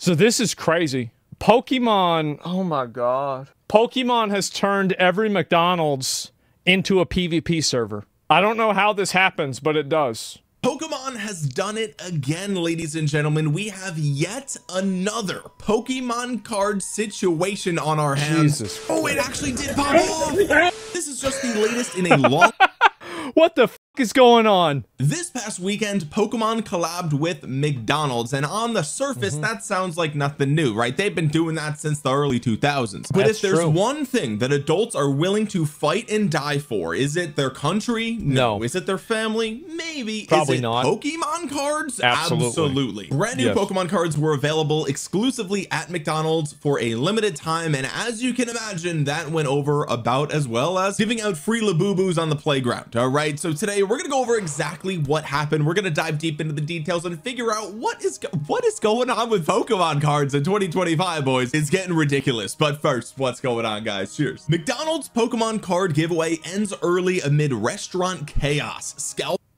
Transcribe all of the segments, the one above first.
So this is crazy. Pokemon, oh my god. Pokemon has turned every McDonald's into a PvP server. I don't know how this happens, but it does. Pokemon has done it again, ladies and gentlemen. We have yet another Pokemon card situation on our hands. Jesus. Oh, it actually did pop off. This is just the latest in a long... What the f is going on? This past weekend, Pokemon collabed with McDonald's, and on the surface, that sounds like nothing new, right? They've been doing that since the early 2000s. But if there's one thing that adults are willing to fight and die for, is it their country? No. Is it their family? Maybe. Probably is it not. Pokemon cards? Absolutely. Brand new Pokemon cards were available exclusively at McDonald's for a limited time, and as you can imagine, that went over about as well as giving out free Labubu's on the playground. All right, so today we're gonna go over exactly what happened. We're gonna dive deep into the details and figure out what is going on with Pokemon cards in 2025, boys. It's getting ridiculous. But first, what's going on, guys? Cheers. McDonald's Pokemon card giveaway ends early amid restaurant chaos.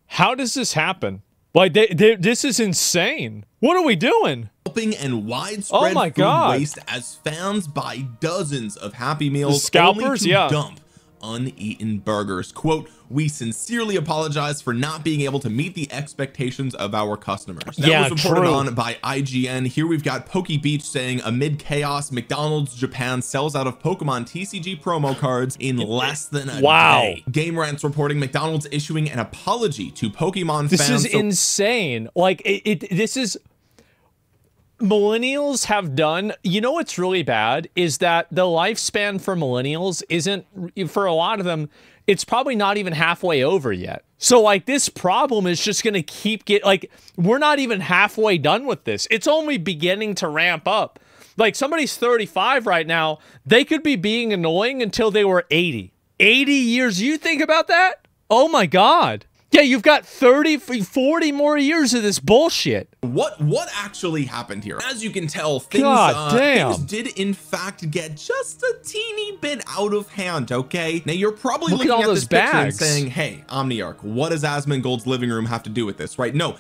How does this happen? Like, this is insane. What are we doing? Scalping and widespread food waste as fans buy dozens of Happy Meals only to dump uneaten burgers. Quote, "We sincerely apologize for not being able to meet the expectations of our customers." That was reported on by IGN. Here we've got PokeBeach saying, amid chaos, McDonald's Japan sells out of Pokemon TCG promo cards in less than a day. Game Rant's reporting McDonald's issuing an apology to Pokemon fans. This is insane. Like, this is... Millennials have done, you know what's really bad is that the lifespan for millennials isn't, for a lot of them, it's probably not even halfway over yet. So like this problem is just gonna keep we're not even halfway done with this. It's only beginning to ramp up. Like somebody's 35 right now, they could be being annoying until they were 80. 80 years, you think about that? Oh my God. Yeah, you've got 30, 40 more years of this bullshit. What actually happened here? As you can tell, things did in fact get just a teeny bit out of hand, okay? Now you're probably looking at this picture and saying, hey, Omniarch, what does Asmongold's living room have to do with this, right? No.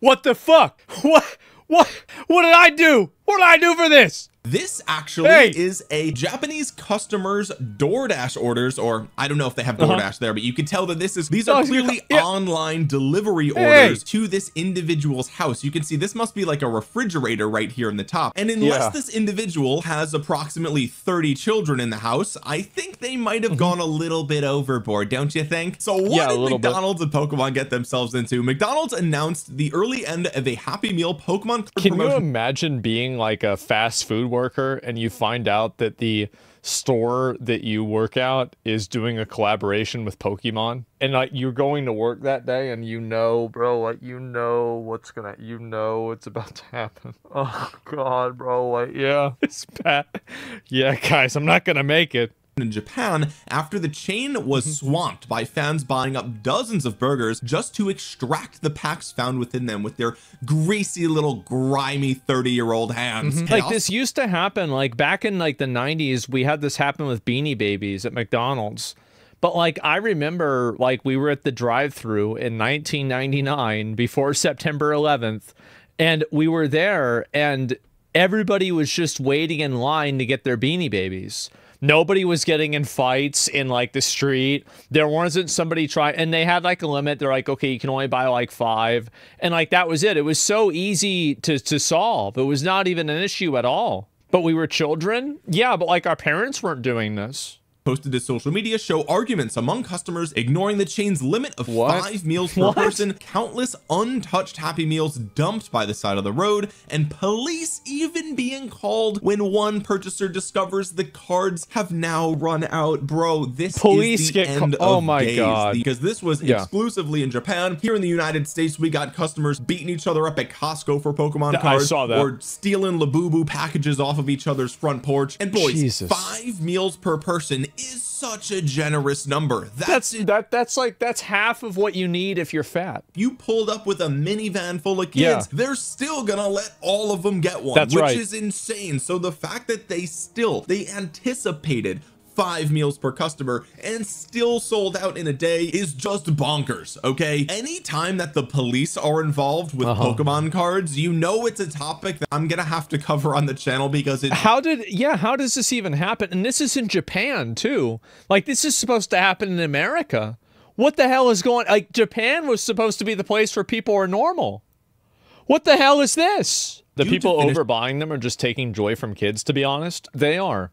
What the fuck? What did I do? What did I do for this? This actually is a Japanese customer's DoorDash orders, or I don't know if they have DoorDash there, but you can tell that these are clearly online delivery orders to this individual's house. You can see this must be like a refrigerator right here in the top. And unless this individual has approximately 30 children in the house, I think they might have gone a little bit overboard, don't you think? So what did McDonald's and Pokemon get themselves into? McDonald's announced the early end of a Happy Meal Pokemon card promotion. Can you imagine being like a fast food worker and you find out that the store that you work at is doing a collaboration with Pokemon, and like you're going to work that day and you know, bro, like you know it's about to happen. Oh God, bro, like it's bad. Yeah, guys, I'm not gonna make it. In Japan, after the chain was swamped by fans buying up dozens of burgers just to extract the packs found within them with their greasy little grimy 30-year-old hands. Like this used to happen like back in like the 90s. We had this happen with Beanie Babies at McDonald's. But like I remember like we were at the drive-thru in 1999 before September 11th, and we were there and everybody was just waiting in line to get their Beanie Babies. Nobody was getting in fights in like the street. There wasn't somebody and they had like a limit. They're like, okay, you can only buy like 5. And like, that was it. It was so easy to solve. It was not even an issue at all. But we were children. Yeah, but like our parents weren't doing this. Posted to social media show arguments among customers ignoring the chain's limit of 5 meals per person, countless untouched Happy Meals dumped by the side of the road, and police even being called when one purchaser discovers the cards have now run out. Bro, this is the end of days, because this was exclusively in Japan. Here in the United States, we got customers beating each other up at Costco for Pokemon cards, or stealing Labubu packages off of each other's front porch. And boys, 5 meals per person is such a generous number. That's half of what you need if you're fat. You pulled up with a minivan full of kids, they're still gonna let all of them get one, which is insane. So the fact that they anticipated 5 meals per customer and still sold out in a day is just bonkers. Okay, anytime that the police are involved with Pokemon cards, you know it's a topic that I'm gonna have to cover on the channel, because it how does this even happen? And this is in Japan too. Like, this is supposed to happen in America. What the hell is going, like, Japan was supposed to be the place where people are normal. What the hell is this? The people overbuying them are just taking joy from kids, to be honest. They are.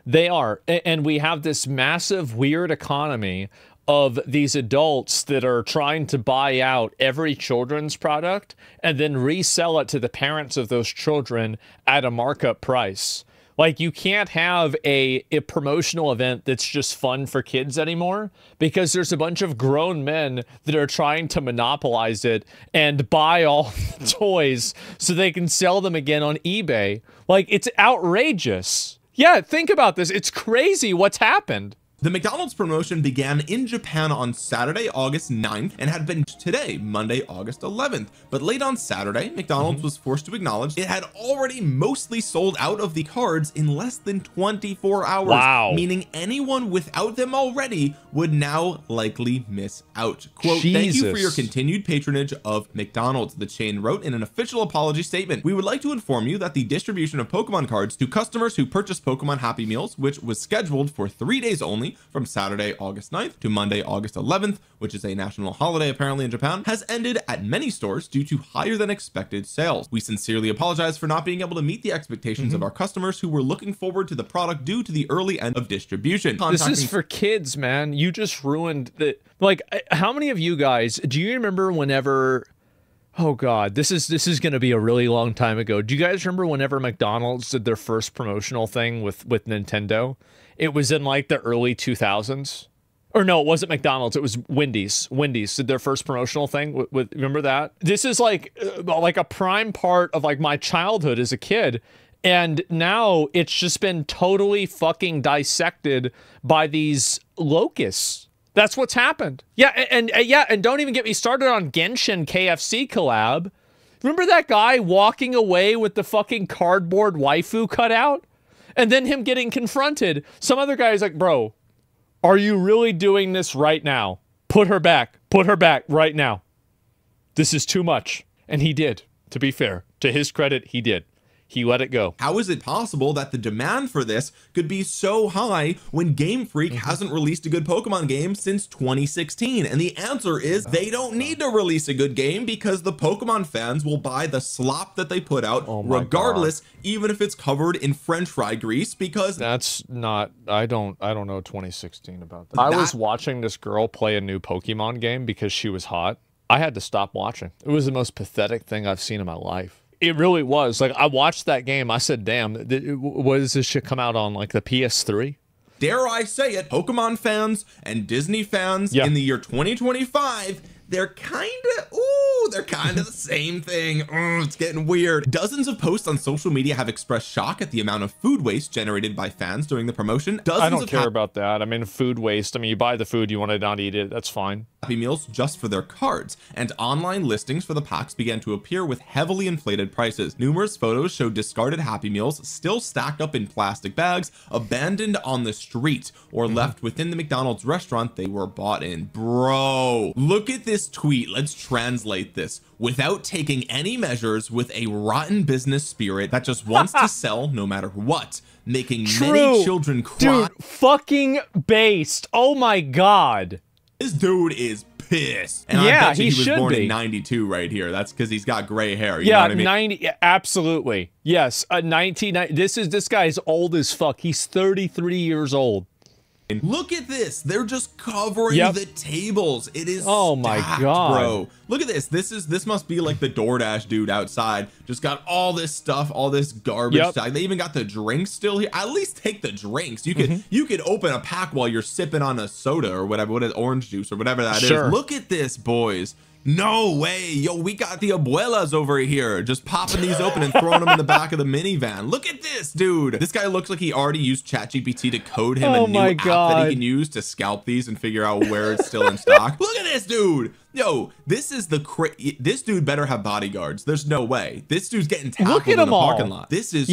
They are. And we have this massive, weird economy of these adults that are trying to buy out every children's product and then resell it to the parents of those children at a markup price. Like, you can't have a promotional event that's just fun for kids anymore, because there's a bunch of grown men that are trying to monopolize it and buy all the toys so they can sell them again on eBay. Like, it's outrageous. Yeah, think about this. It's crazy what's happened. The McDonald's promotion began in Japan on Saturday, August 9th, and had been today, Monday, August 11th. But late on Saturday, McDonald's was forced to acknowledge it had already mostly sold out of the cards in less than 24 hours. Wow. Meaning anyone without them already would now likely miss out. Quote, "Thank you for your continued patronage of McDonald's," the chain wrote in an official apology statement. "We would like to inform you that the distribution of Pokemon cards to customers who purchase Pokemon Happy Meals, which was scheduled for 3 days only, from Saturday, August 9th to Monday, August 11th, which is a national holiday apparently in Japan, has ended at many stores due to higher than expected sales. We sincerely apologize for not being able to meet the expectations of our customers who were looking forward to the product due to the early end of distribution." This is for kids, man. You just ruined the, like, how many of you guys, do you remember whenever, oh god, this is going to be a really long time ago. Do you guys remember whenever McDonald's did their first promotional thing with Nintendo? It was in like the early 2000s. Or no, it wasn't McDonald's, it was Wendy's. Wendy's did their first promotional thing with remember that? This is like a prime part of like my childhood as a kid. And now it's just been totally fucking dissected by these locusts. That's what's happened. Yeah, and don't even get me started on Genshin KFC collab. Remember that guy walking away with the fucking cardboard waifu cutout? And then him getting confronted. Some other guy's like, bro, are you really doing this right now? Put her back right now. This is too much. And he did, to be fair. To his credit, he did. He let it go. How is it possible that the demand for this could be so high when Game Freak hasn't released a good Pokemon game since 2016? And the answer is they don't need to release a good game, because the Pokemon fans will buy the slop that they put out regardless, even if it's covered in French fry grease, because that's not, I don't know 2016 about that. I was watching this girl play a new Pokemon game because she was hot. I had to stop watching. It was the most pathetic thing I've seen in my life. It really was. Like, I watched that game. I said, damn, what does this shit come out on? Like the PS3? Dare I say it, Pokemon fans and Disney fans in the year 2025, they're kind of the same thing. It's getting weird. Dozens of posts on social media have expressed shock at the amount of food waste generated by fans during the promotion. I don't care about that. I mean, food waste. I mean, you buy the food, you want to not eat it. That's fine. Happy Meals just for their cards, and online listings for the packs began to appear with heavily inflated prices. Numerous photos showed discarded Happy Meals still stacked up in plastic bags, abandoned on the street, or left within the McDonald's restaurant they were bought in. Bro, look at this tweet. Let's translate this. Without taking any measures, with a rotten business spirit that just wants to sell no matter what, making many children cry. Dude, fucking based. Oh my god. This dude is pissed. And yeah, I bet you he was born be. in 92 right here. That's because he's got gray hair. You know what I mean? 90, absolutely. Yes, 1990. This guy's old as fuck. He's 33 years old. And look at this. They're just covering the tables. It is my stacked, god, bro. Look at this. This must be like the DoorDash dude outside. Just got all this stuff, all this garbage. They even got the drinks still here. At least take the drinks. You could you could open a pack while you're sipping on a soda or whatever, what is orange juice or whatever that is. Look at this, boys. No way. Yo, we got the abuelas over here just popping these open and throwing them in the back of the minivan. Look at this, dude. This guy looks like he already used ChatGPT to code him a new app that he can use to scalp these and figure out where it's still in stock. Look at this, dude. Yo, this is this dude better have bodyguards. There's no way. This dude's getting tackled in the parking lot. This is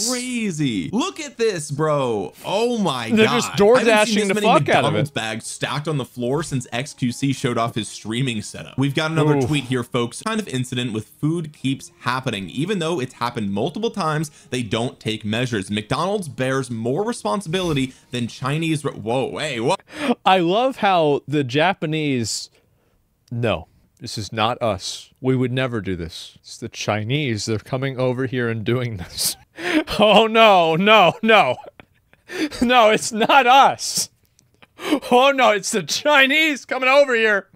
crazy. Look at this, bro. Oh my God. They're just door dashing the fuck out of it. Bags stacked on the floor since XQC showed off his streaming setup. We've got another tweet here, folks. Kind of incident with food keeps happening. Even though it's happened multiple times, they don't take measures. McDonald's bears more responsibility than Chinese. Whoa, hey, what? I love how the Japanese, no, this is not us. We would never do this. It's the Chinese. They're coming over here and doing this. Oh, no, no, no. No, it's not us. Oh, no, it's the Chinese coming over here.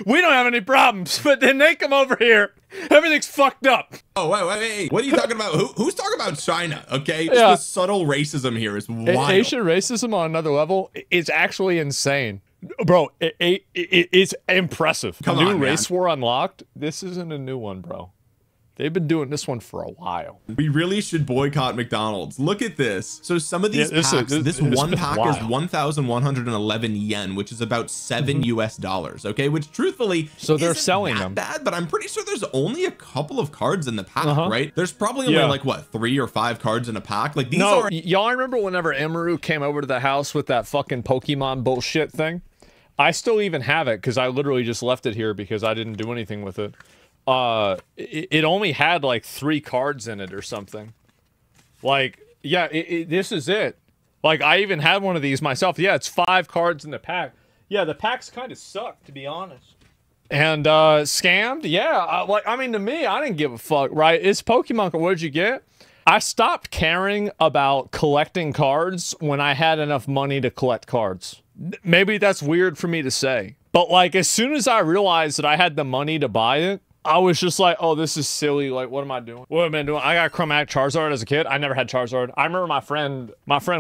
We don't have any problems, but then they come over here. Everything's fucked up. Oh, wait. What are you talking about? Who's talking about China? Okay, just the subtle racism here is wild. Asian racism on another level is actually insane. Bro, it's impressive. Come on, new race war unlocked. This isn't a new one, bro. They've been doing this one for a while. We really should boycott McDonald's. Look at this. So some of these packs, this one pack is 1,111 yen, which is about $7 US. Okay, which truthfully, so they're selling them bad, but I'm pretty sure there's only a couple of cards in the pack, right? There's probably only like what, 3 or 5 cards in a pack. Like these are. Y'all remember whenever Emeru came over to the house with that fucking Pokemon bullshit thing? I still even have it because I literally just left it here because I didn't do anything with it. It only had like 3 cards in it or something. Like, yeah, this is it. Like, I even had one of these myself. Yeah, it's 5 cards in the pack. Yeah, the packs kind of suck, to be honest. And, scammed? Yeah, I mean, to me, I didn't give a fuck, right? It's Pokemon. What did you get? I stopped caring about collecting cards when I had enough money to collect cards. Maybe that's weird for me to say. But, like, as soon as I realized that I had the money to buy it, I was just like, oh, this is silly. Like, what am I doing? What am I doing? I got Chromatic Charizard as a kid. I never had Charizard. I remember my friend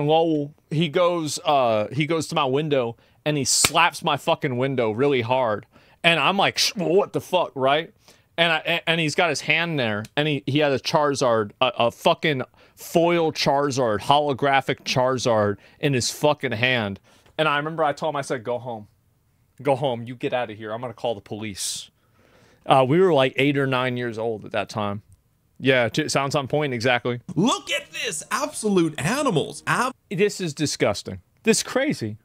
Lowell, he goes to my window and he slaps my fucking window really hard. And I'm like, what the fuck, right? And he's got his hand there and he had a Charizard, a fucking foil Charizard, holographic Charizard in his fucking hand. And I remember I told him, I said, go home. Go home. You get out of here. I'm going to call the police. We were like 8 or 9 years old at that time. Yeah, sounds on point, exactly. Look at this, absolute animals. This is disgusting. This is crazy.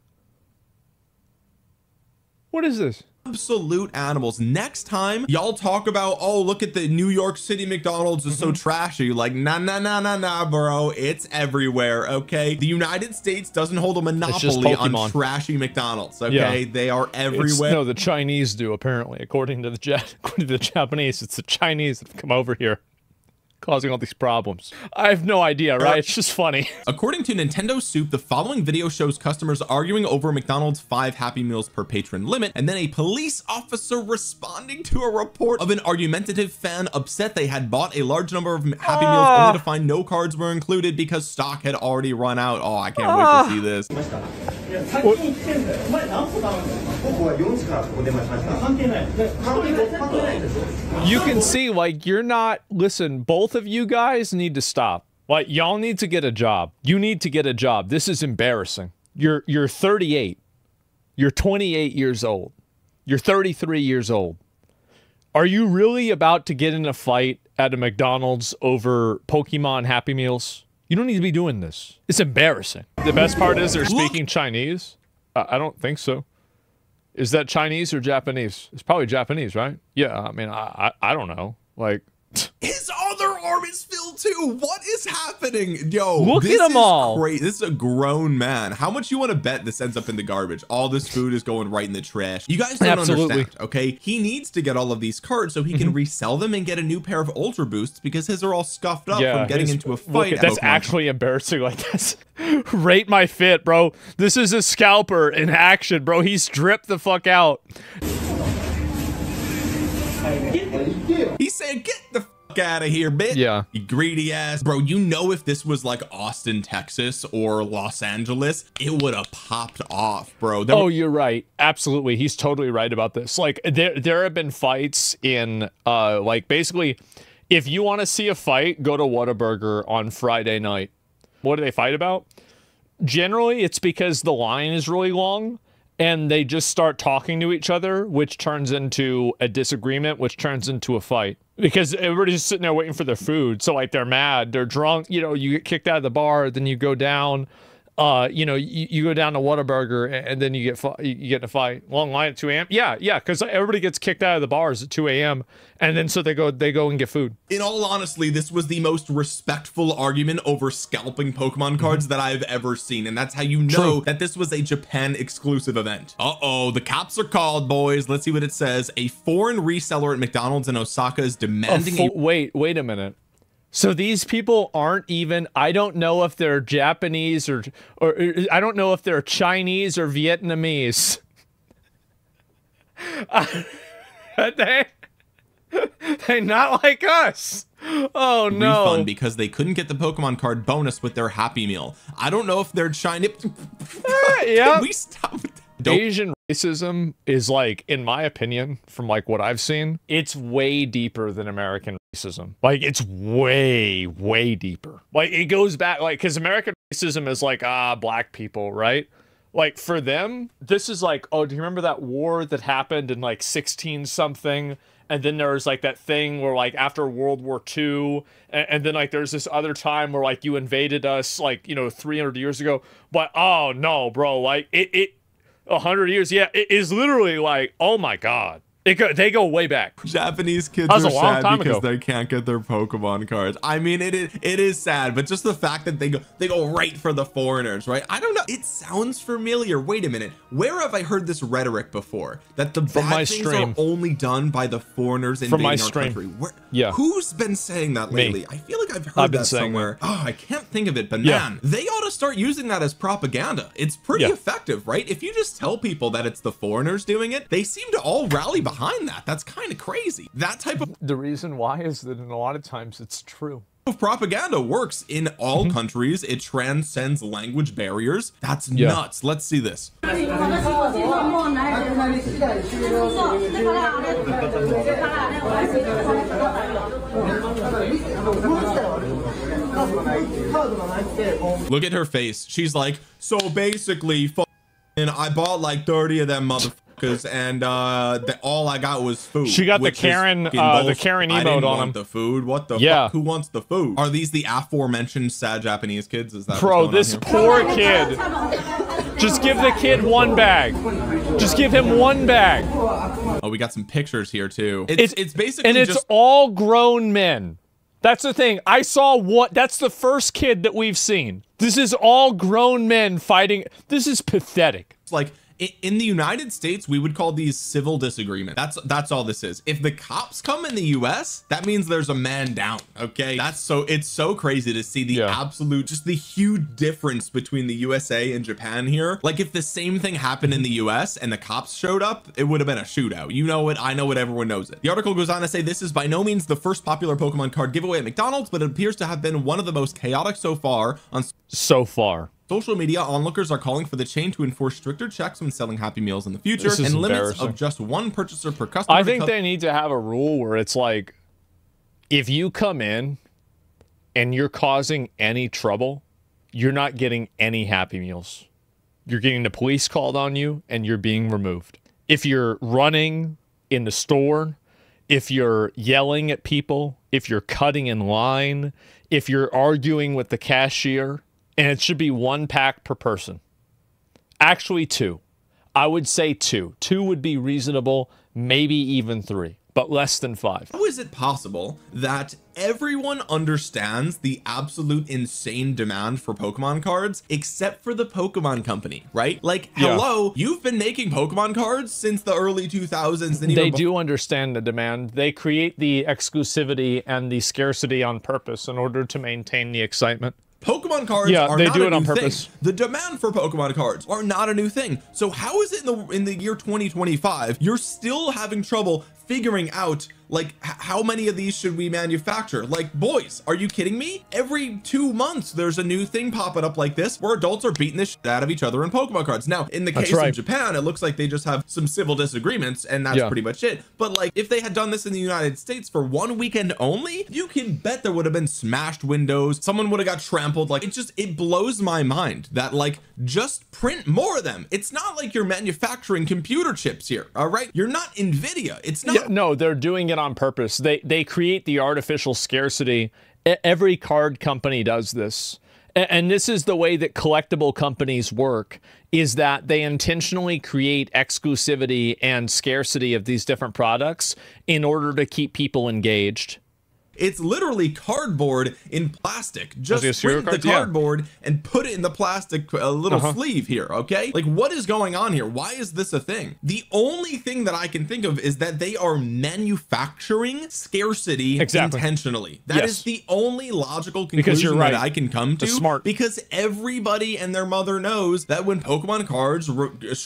What is this? Absolute animals. Next time y'all talk about, oh, look at the New York City McDonald's is so trashy. Like, nah, bro. It's everywhere, okay? The United States doesn't hold a monopoly on trashy McDonald's, okay? They are everywhere. No, the Chinese do, apparently. According to the Japanese, it's the Chinese that have come over here, causing all these problems. I have no idea, right? It's just funny. According to Nintendo Soup, the following video shows customers arguing over McDonald's 5 Happy Meals per patron limit, and then a police officer responding to a report of an argumentative fan upset they had bought a large number of Happy Meals only to find no cards were included because stock had already run out. Oh, I can't wait to see this. You can see, like, you're not, listen, both of you guys need to stop. Like, y'all need to get a job. You need to get a job. This is embarrassing. You're 38. You're 28 years old. You're 33 years old. Are you really about to get in a fight at a McDonald's over Pokemon Happy Meals? You don't need to be doing this. It's embarrassing. The best part is they're speaking Chinese. I don't think so. Is that Chinese or Japanese? It's probably Japanese, right? Yeah, I mean, I don't know. Like, his other arm is filled too. What is happening? Yo, look at them all. This is a grown man. How much you want to bet this ends up in the garbage? All this food is going right in the trash. You guys don't understand, okay? He needs to get all of these cards so he can resell them and get a new pair of Ultra Boosts because his are all scuffed up from getting into a fight. Look, that's actually embarrassing. Like, that's rate my fit, bro. This is a scalper in action, bro. He's stripped the fuck out. He's saying, get the fuck out of here, bitch. Yeah. You greedy ass. Bro, you know if this was like Austin, Texas or Los Angeles, it would have popped off, bro. Oh, you're right. Absolutely. He's totally right about this. Like, there have been fights in, like, basically, if you want to see a fight, go to Whataburger on Friday night. What do they fight about? Generally, it's because the line is really long and they just start talking to each other, which turns into a disagreement, which turns into a fight. Because everybody's just sitting there waiting for their food. So like they're mad, they're drunk, you know, you get kicked out of the bar, then you go down, you know, you go down to Whataburger, and then you get in a fight. Long line at 2 a.m. Yeah, because everybody gets kicked out of the bars at 2 a.m. and then so they go and get food. In all honesty, this was the most respectful argument over scalping Pokemon cards that I've ever seen, and that's how you know that this was a Japan exclusive event. Uh-oh, the cops are called, boys. Let's see what it says. A foreign reseller at McDonald's in Osaka is demanding wait a minute. So these people aren't even, I don't know if they're Japanese or I don't know if they're Chinese or Vietnamese. They not like us. Oh no. Refund because they couldn't get the Pokemon card bonus with their Happy Meal. I don't know if they're Chinese. Yeah. Can we stop with that? Asian racism is, like, in my opinion, from like what I've seen, it's way deeper than American racism. Like, it's way deeper. Like, it goes back, like, because American racism is like, black people, right? Like, for them, this is like, oh, do you remember that war that happened in like 16 something? And then there was like that thing where like after World War II, and then like there's this other time where like you invaded us, like, you know, 300 years ago. But oh no, bro, like it 100 years, yeah, it is literally like, oh my God. They go way back. Japanese kids are sad because they can't get their Pokemon cards. I mean, it is sad, but just the fact that they go right for the foreigners, right? I don't know. It sounds familiar. Wait a minute. Where have I heard this rhetoric before? That the bad things are only done by the foreigners invading our country. Yeah. Who's been saying that lately? Me. I feel like I've heard that somewhere. Oh, I can't think of it, but man, they ought to start using that as propaganda. It's pretty effective, right? If you just tell people that it's the foreigners doing it, they seem to all rally behind that. That's kind of crazy. That type of the reason why is that in a lot of times it's true. Propaganda works in all countries. It transcends language barriers. That's nuts. Let's see this. Look at her face. She's like, so basically, and I bought like 30 of them motherfuckers, and all I got was food. She got the Karen emote on him. The food. What the fuck? Who wants the food? Are these the aforementioned sad Japanese kids? Is that bro? This poor kid. Just give the kid one bag. Just give him one bag. Oh, we got some pictures here too. It's basically, and it's all grown men. That's the thing. I saw that's the first kid that we've seen. This is all grown men fighting. This is pathetic. It's like, in the United States, we would call these civil disagreement. That's all this is. If the cops come in the US, that means there's a man down. Okay, it's so crazy to see the absolute, just the huge difference between the USA and Japan here. Like, if the same thing happened in the US and the cops showed up, it would have been a shootout. You know it, I know it, everyone knows it. The article goes on to say this is by no means the first popular Pokemon card giveaway at McDonald's, but it appears to have been one of the most chaotic so far on social media. Onlookers are calling for the chain to enforce stricter checks when selling Happy Meals in the future and limits of just one purchaser per customer. I think they need to have a rule where it's like, if you come in and you're causing any trouble, you're not getting any Happy Meals. You're getting the police called on you and you're being removed. If you're running in the store, if you're yelling at people, if you're cutting in line, if you're arguing with the cashier, and it should be 1 pack per person. Actually 2. I would say 2. 2 would be reasonable, maybe even 3, but less than 5. How is it possible that everyone understands the absolute insane demand for Pokemon cards except for the Pokemon Company, right? Like, hello, you've been making Pokemon cards since the early 2000s. They do understand the demand. They create the exclusivity and the scarcity on purpose in order to maintain the excitement. Pokemon cards are not a new thing. The demand for Pokemon cards are not a new thing. So how is it in the year 2025 you're still having trouble figuring out Like, how many of these should we manufacture? Like, boys, are you kidding me? Every 2 months there's a new thing popping up like this where adults are beating the shit out of each other in Pokemon cards. Now, in the case of Japan, it looks like they just have some civil disagreements, and that's pretty much it. But like, if they had done this in the United States for one weekend only, you can bet there would have been smashed windows, someone would have got trampled. Like, it blows my mind that, like, just print more of them. It's not like you're manufacturing computer chips here, all right? You're not Nvidia. It's not. No, they're doing it on purpose. They create the artificial scarcity. Every card company does this. And this is the way that collectible companies work, is that they intentionally create exclusivity and scarcity of these different products in order to keep people engaged. It's literally cardboard in plastic. Just print the cardboard and put it in the plastic little sleeve here, okay? Like, what is going on here? Why is this a thing? The only thing that I can think of is that they are manufacturing scarcity intentionally. That is the only logical conclusion that I can come to. Smart. Because everybody and their mother knows that when Pokemon cards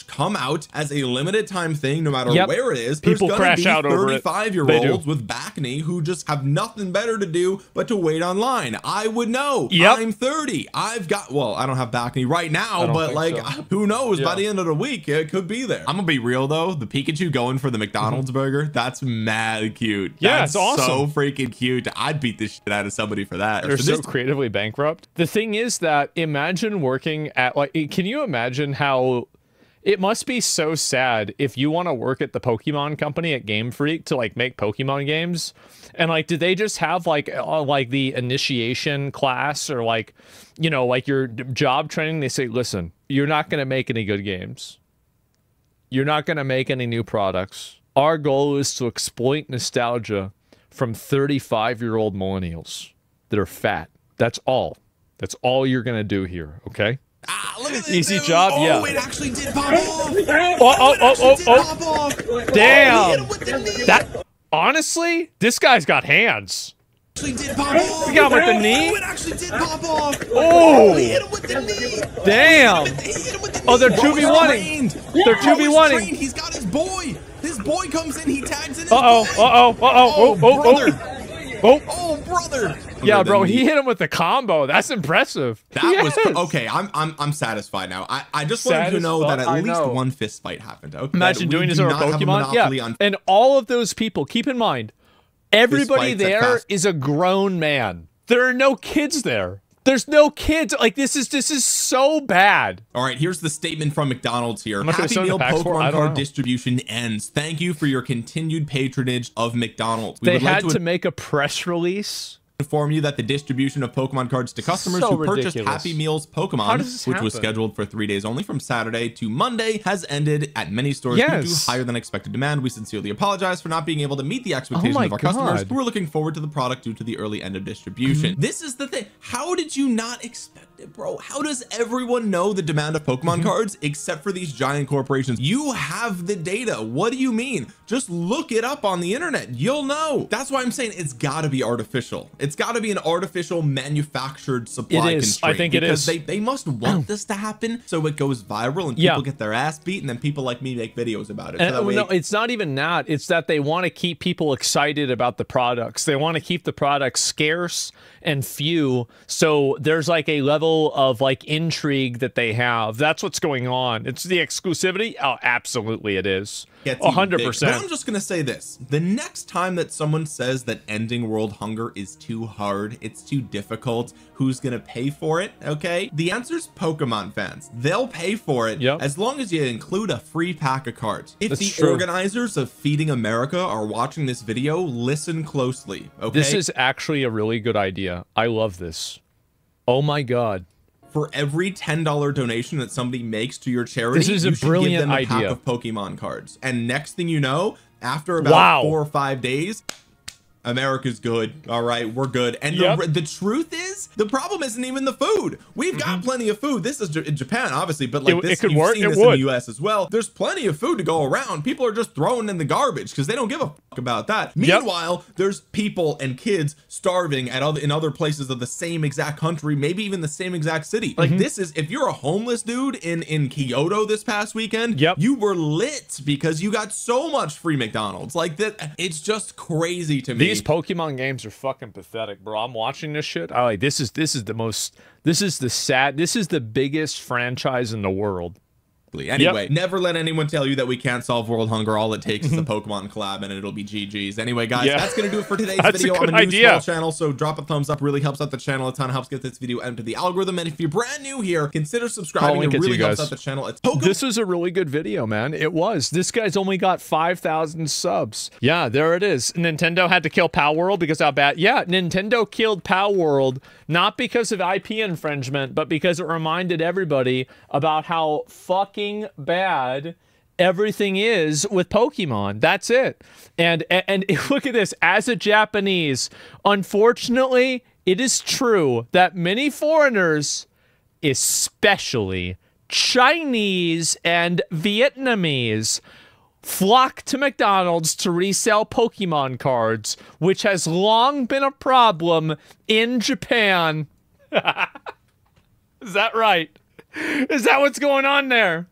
come out as a limited time thing, no matter where it is, people crash out over it. 35-year-olds with back knee who just have nothing better to do but to wait online. I would know. I'm 30. I've got, well, I don't have back knee right now, but like, who knows? By the end of the week, it could be there. I'm gonna be real though. The Pikachu going for the McDonald's burger, that's mad cute. Yeah, that's it's awesome. So freaking cute. I'd beat the shit out of somebody for that. They're so creatively bankrupt. The thing is that, imagine working at, like, can you imagine how it must be so sad if you want to work at the Pokemon company at Game Freak to like make Pokemon games, and like, do they just have like the initiation class, or like, you know, like your job training? They say, listen, you're not going to make any good games. You're not going to make any new products. Our goal is to exploit nostalgia from 35-year-old millennials that are fat. That's all. That's all you're going to do here. Okay. Look at this, easy job. Oh, it actually did pop off. Damn. That, honestly, this guy's got hands. Actually did pop off. We got him with the knee. Oh, it actually did pop off. Oh, he hit him with the knee. Damn. Oh, they're 2v1ing. They're 2v1ing. He's got his boy. His boy comes in. He tags in. Oh, brother. Yeah, bro, he hit him with the combo. That's impressive. That was okay. I'm satisfied now. I just wanted to know that at least one fist fight happened. Okay, imagine doing this over Pokemon. Yeah, and all of those people. Keep in mind, everybody there is a grown man. There are no kids there. There's no kids. Like, this is so bad. All right, here's the statement from McDonald's here. Happy Meal Pokemon card distribution ends. Thank you for your continued patronage of McDonald's. They had to make a press release. Inform you that the distribution of Pokemon cards to customers who purchased Happy Meals Pokemon, which was scheduled for 3 days only from Saturday to Monday, has ended at many stores due to higher than expected demand. We sincerely apologize for not being able to meet the expectations of our customers who were looking forward to the product due to the early end of distribution. This is the thing. How did you not expect it, bro? How does everyone know the demand of Pokemon cards except for these giant corporations? You have the data. What do you mean? Just look it up on the internet. You'll know. That's why I'm saying it's got to be artificial. It's got to be an artificial manufactured supply constraint. I think it is. They must want this to happen so it goes viral and people get their ass beat, and then people like me make videos about it. So no, it's not even that. It's that they want to keep people excited about the products. They want to keep the products scarce and few, so there's like a level of like intrigue that they have. That's what's going on. It's the exclusivity. Oh, absolutely it is. 100%. But I'm just gonna say this: the next time that someone says that ending world hunger is too hard, it's too difficult, who's gonna pay for it? Okay, the answer's Pokemon fans. They'll pay for it as long as you include a free pack of cards. If the organizers of Feeding America are watching this video, listen closely. Okay, this is actually a really good idea. I love this. Oh my god. For every $10 donation that somebody makes to your charity, this is a brilliant give them a pack of Pokemon cards. And next thing you know, after about 4 or 5 days, America's good. All right, we're good. And the truth is, is the problem isn't even the food. We've got plenty of food. This is in Japan, obviously, but like this, it could you've work. seen It this would. in the US as well. There's plenty of food to go around. People are just throwing in the garbage because they don't give a fuck about that. Meanwhile, there's people and kids starving at in other places of the same exact country, maybe even the same exact city. Like this is, if you're a homeless dude in Kyoto this past weekend, you were lit because you got so much free McDonald's. Like that, it's just crazy to me. These Pokemon games are fucking pathetic, bro. I'm watching this shit. I like this is the biggest franchise in the world. Anyway, never let anyone tell you that we can't solve world hunger. All it takes is a Pokemon collab and it'll be GG's. Anyway, guys, that's going to do it for today's video. I'm a new small channel, so drop a thumbs up. Really helps out the channel a ton. Helps get this video into the algorithm. And if you're brand new here, consider subscribing. It really helps out the channel. This was a really good video, man. It was. This guy's only got 5,000 subs. Yeah, there it is. Nintendo had to kill Pal World because how bad? Yeah, Nintendo killed Pal World not because of IP infringement, but because it reminded everybody about how fucking bad everything is with Pokemon. That's it. And look at this. As a Japanese, unfortunately, it is true that many foreigners, especially Chinese and Vietnamese, flock to McDonald's to resell Pokemon cards, which has long been a problem in Japan. Is that right? Is that what's going on there?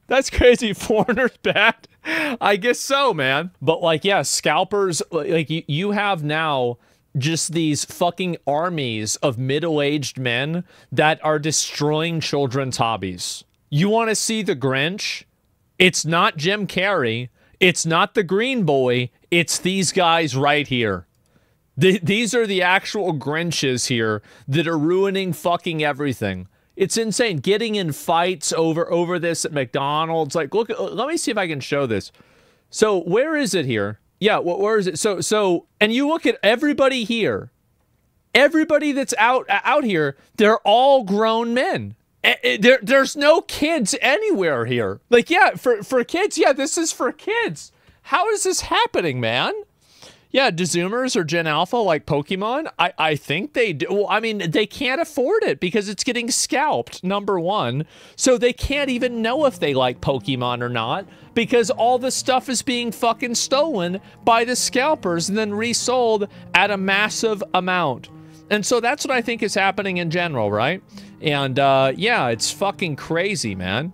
That's crazy. Foreigners bad? I guess so, man. But like, yeah, scalpers, like you have now just these fucking armies of middle-aged men that are destroying children's hobbies. You want to see the Grinch? It's not Jim Carrey. It's not the Green Boy. It's these guys right here. These are the actual Grinches here that are ruining fucking everything. It's insane. Getting in fights over this at McDonald's. Like, look, let me see if I can show this. So where is it here? Yeah, where is it? So, and you look at everybody here. Everybody that's out here, they're all grown men. There's no kids anywhere here. Like, yeah, for kids, yeah, this is for kids. How is this happening, man? Yeah, do Zoomers or Gen Alpha like Pokemon? I think they do. Well, I mean, they can't afford it because it's getting scalped, number one. So they can't even know if they like Pokemon or not because all the stuff is being fucking stolen by the scalpers and then resold at a massive amount. And so that's what I think is happening in general, right? And yeah, it's fucking crazy, man.